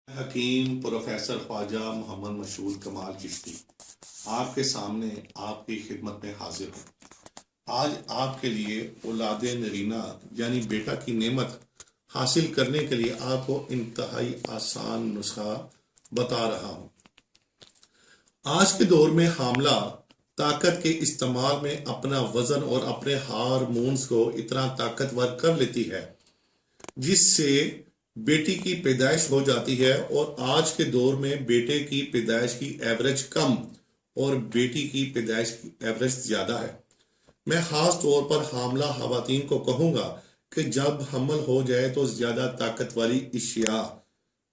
حکیم پروفیسر خواجہ محمد مشہور کمال چشتی آپ کے سامنے آپ کی خدمت میں حاضر ہوں۔ آج آپ کے لیے اولاد نرینہ یعنی بیٹا کی نعمت حاصل کرنے کے لیے آپ کو انتہائی آسان نسخہ بتا رہا ہوں۔ آج کے دور میں حاملہ طاقت کے استعمال میں اپنا وزن اور اپنے ہارمونز کو اتنا طاقتور کر لیتی ہے جس سے بیٹی کی پیدائش ہو جاتی ہے، اور آج کے دور میں بیٹے کی پیدائش کی ایوریج کم اور بیٹی کی پیدائش کی ایوریج زیادہ ہے۔ میں خاص طور پر حاملہ خواتین کو کہوں گا کہ جب حمل ہو جائے تو زیادہ طاقت والی اشیاء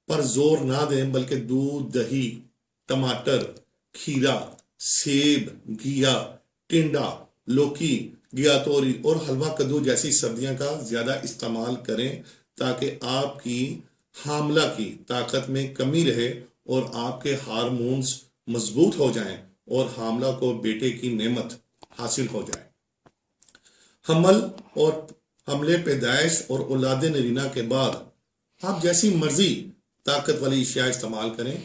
پر زور نہ دیں، بلکہ دودھ، دہی، ٹماٹر، کھیرا، سیب، گھیا، ٹنڈا، لوکی، گیا توری اور حلوہ کدو جیسی سبزیاں کا زیادہ استعمال کریں تاکہ آپ کی حاملہ کی طاقت میں کمی رہے اور آپ کے ہارمونز مضبوط ہو جائیں اور حاملہ کو بیٹے کی نعمت حاصل ہو جائے۔ حمل اور حملے، پیدائش اور اولاد نرینہ کے بعد آپ جیسی مرضی طاقت والی اشیاء استعمال کریں،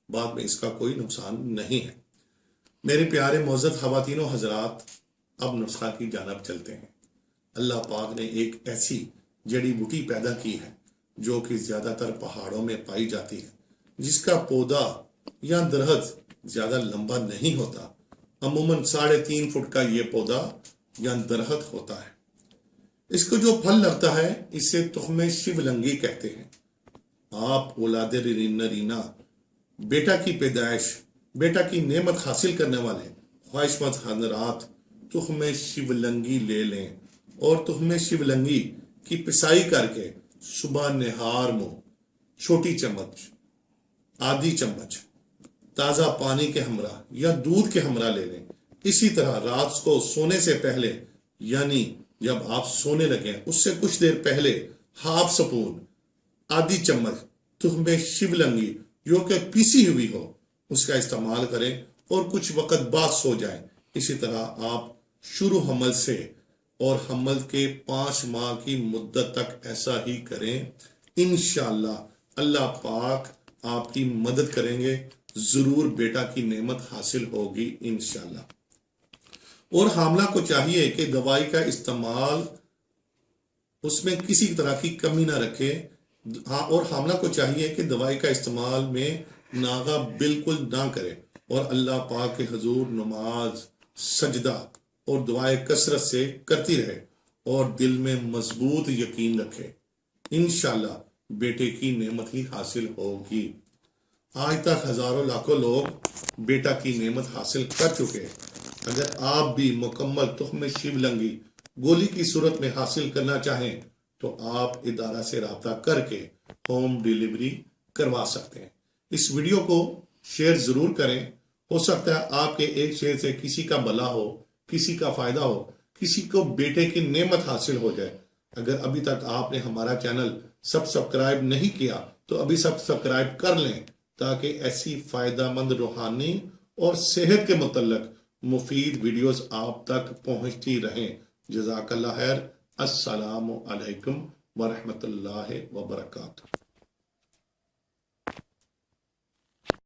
بعد میں اس کا کوئی نقصان نہیں ہے۔ میرے پیارے معزز خواتین و حضرات، اب نسخہ کی جانب چلتے ہیں۔ اللہ پاک نے ایک ایسی جڑی بوٹی پیدا کی ہے جو کہ زیادہ تر پہاڑوں میں پائی جاتی ہے، جس کا پودا یا درخت زیادہ لمبا نہیں ہوتا، عموماً 3.5 فٹ کا یہ پودا یا درخت ہوتا ہے۔ اس کو جو پھل لگتا ہے اسے تخم شیولنگی کہتے ہیں۔ آپ اولاد نرینہ، بیٹا کی پیدائش، بیٹا کی نعمت حاصل کرنے والے خواہش مند حضرات تخم شیولنگی لے لیں اور تخم شیولنگی کی پسائی کر کے صبح نہار میں چھوٹی چمچ، آدھی چمچ تازہ پانی کے ہمراہ یا دودھ کے ہمراہ لے لیں۔ اسی طرح رات کو سونے سے پہلے، یعنی جب آپ سونے لگیں اس سے کچھ دیر پہلے، ہاف سپون، آدھی چمچ تخم شیولنگی جو کہ پیسی ہوئی ہو اس کا استعمال کریں اور کچھ وقت بعد سو جائیں۔ اسی طرح آپ شروع حمل سے اور حمل کے 5 ماہ کی مدت تک ایسا ہی کریں۔ انشاءاللہ اللہ پاک آپ کی مدد کریں گے، ضرور بیٹا کی نعمت حاصل ہوگی انشاءاللہ۔ اور حاملہ کو چاہیے کہ دوائی کا استعمال اس میں کسی طرح کی کمی نہ رکھے، اور حاملہ کو چاہیے کہ دوائی کا استعمال میں ناغہ بالکل نہ کرے، اور اللہ پاک کے حضور نماز، سجدہ اور دعائیں کثرت سے کرتی رہے اور دل میں مضبوط یقین رکھے۔ انشاءاللہ بیٹے کی نعمت ہی حاصل ہوگی۔ آج تک ہزاروں لاکھوں لوگ بیٹا کی نعمت حاصل کر چکے۔ اگر آپ بھی مکمل تخم شیولنگی گولی کی صورت میں حاصل کرنا چاہیں تو آپ ادارہ سے رابطہ کر کے ہوم ڈیلیوری کروا سکتے ہیں۔ اس ویڈیو کو شیئر ضرور کریں، ہو سکتا ہے آپ کے ایک شیئر سے کسی کا بھلا ہو، کسی کا فائدہ ہو، کسی کو بیٹے کی نعمت حاصل ہو جائے۔ اگر ابھی تک آپ نے ہمارا چینل سبسکرائب نہیں کیا تو ابھی سبسکرائب کر لیں تاکہ ایسی فائدہ مند روحانی اور صحت کے متعلق مفید ویڈیوز آپ تک پہنچتی رہیں۔ جزاک اللہ خیر۔ السلام علیکم ورحمۃ اللہ وبرکاتہ۔